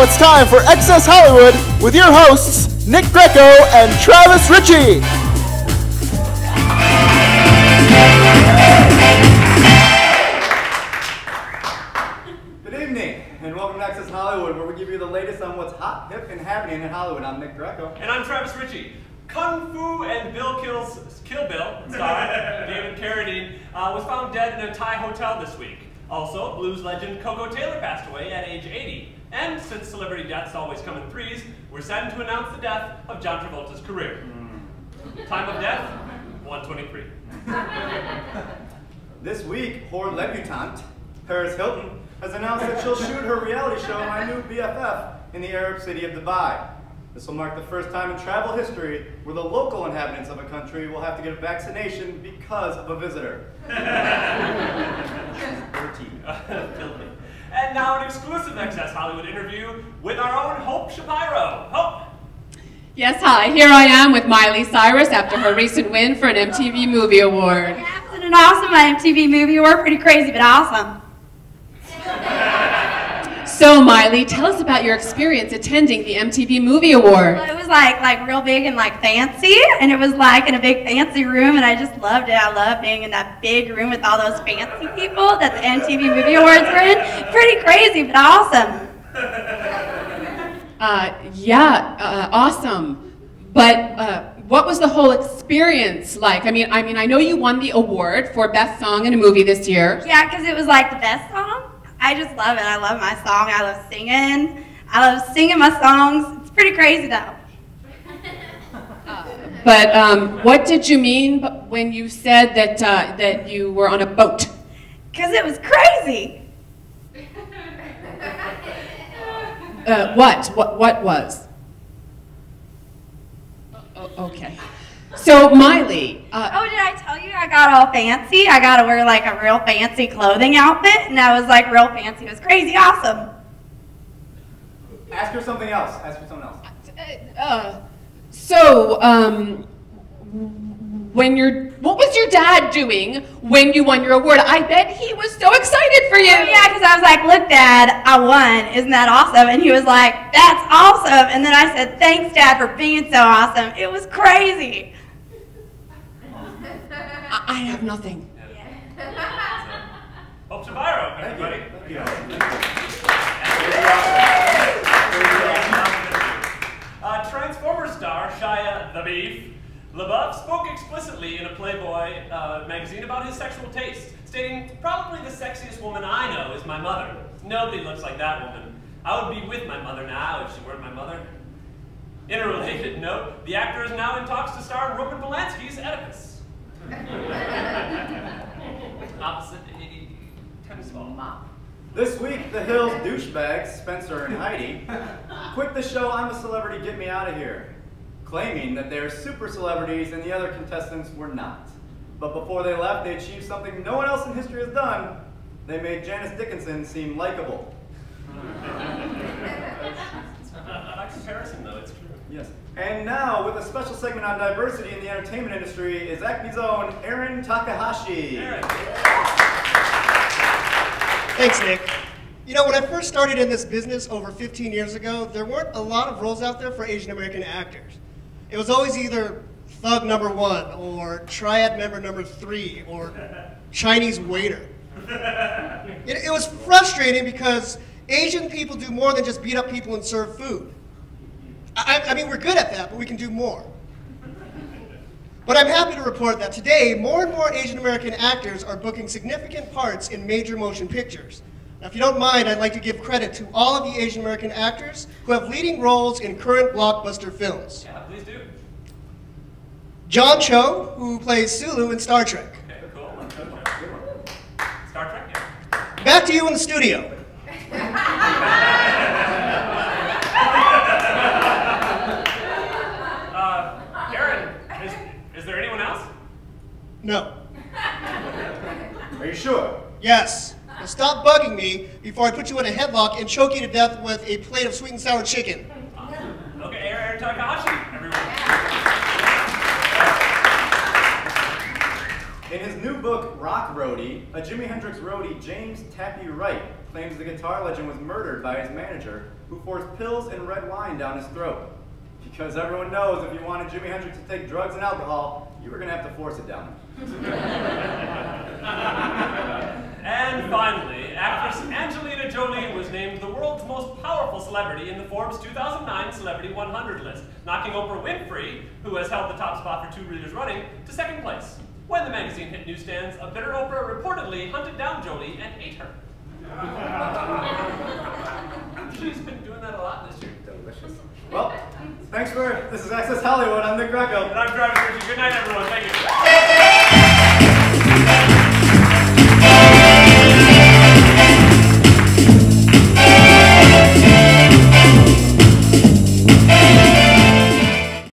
now it's time for Excess Hollywood with your hosts, Nick Greco and Travis Ritchie. Good evening, and welcome to Excess Hollywood, where we give you the latest on what's hot, hip, and happening in Hollywood. I'm Nick Greco. And I'm Travis Ritchie. Kung Fu and Kill Bill star David Carradine was found dead in a Thai hotel this week. Also, blues legend Coco Taylor passed away at age 80. And since celebrity deaths always come in threes, we're saddened to announce the death of John Travolta's career. Time of death, 1:23. This week, Horde debutante Paris Hilton has announced that she'll shoot her reality show My New BFF in the Arab city of Dubai. This will mark the first time in travel history where the local inhabitants of a country will have to get a vaccination because of a visitor. And now an exclusive Excess Hollywood interview with our own Hope Shapiro. Hope! Yes, hi. Here I am with Miley Cyrus after her recent win for an MTV Movie Award. Yeah, it was an awesome MTV Movie Award. Pretty crazy, but awesome. So, Miley, tell us about your experience attending the MTV Movie Award. Well, it was like real big and like fancy, and it was like in a big fancy room, and I just loved it. I loved being in that big room with all those fancy people that the MTV Movie Awards were in. Pretty crazy, but awesome. Awesome. But what was the whole experience like? I mean, I know you won the award for Best Song in a Movie this year. Yeah, because it was like the best song. I just love it. I love my song. I love singing. I love singing my songs. It's pretty crazy, though. But what did you mean when you said that you were on a boat? Because it was crazy. What was? Okay. So, Miley. Oh, did I tell you I got all fancy? I got to wear like a real fancy clothing outfit, and I was like real fancy. It was crazy awesome. Ask her something else. Ask her something else. What was your dad doing when you won your award? I bet he was so excited for you. Oh, yeah, because I was like, look, Dad, I won. Isn't that awesome? And he was like, that's awesome. And then I said, thanks, Dad, for being so awesome. It was crazy. I have nothing. Hope Shapiro, everybody. Thank you. Transformers star Shia the Beef LaBeouf spoke explicitly in a Playboy magazine about his sexual taste, stating, "Probably the sexiest woman I know is my mother. Nobody looks like that woman. I would be with my mother now if she weren't my mother." In a related note, the actor is now in talks to star in Roman Polanski's Oedipus. Opposite a tennis ball. This week, The Hills douchebags, Spencer and Heidi, quit the show I'm a Celebrity, Get Me Out of Here, claiming that they're super celebrities and the other contestants were not. But before they left, they achieved something no one else in history has done. They made Janice Dickinson seem likable. By comparison, though, it's true. Yes. And now, with a special segment on diversity in the entertainment industry, is Acme's own Aaron Takahashi. Aaron. Thanks, Nick. You know, when I first started in this business over 15 years ago, there weren't a lot of roles out there for Asian American actors. It was always either thug number 1, or triad member number 3, or Chinese waiter. It was frustrating because Asian people do more than just beat up people and serve food. I mean, we're good at that, but we can do more. But I'm happy to report that today, more and more Asian American actors are booking significant parts in major motion pictures. Now, if you don't mind, I'd like to give credit to all of the Asian American actors who have leading roles in current blockbuster films. Yeah, please do. John Cho, who plays Sulu in Star Trek. Okay, cool. Star Trek, yeah. Back to you in the studio. Aaron, is there anyone else? No. Are you sure? Yes. Now stop bugging me before I put you in a headlock and choke you to death with a plate of sweet and sour chicken. Okay, Aaron Takahashi, everyone. In his new book, Rock Roadie, a Jimi Hendrix roadie, James Tappy Wright, claims the guitar legend was murdered by his manager, who forced pills and red wine down his throat. Because everyone knows if you wanted Jimi Hendrix to take drugs and alcohol, you were going to have to force it down him. And finally, actress Angelina Jolie was named the world's most powerful celebrity in the Forbes 2009 Celebrity 100 list, knocking Oprah Winfrey, who has held the top spot for 2 years running, to second place. When the magazine hit newsstands, a bitter Oprah reportedly hunted down Jolie and ate her. She's been doing that a lot this year. Delicious. Well, thanks for, this is Access Hollywood. I'm Nick Greco. And I'm Travis Ritchie. Good night, everyone. Thank you.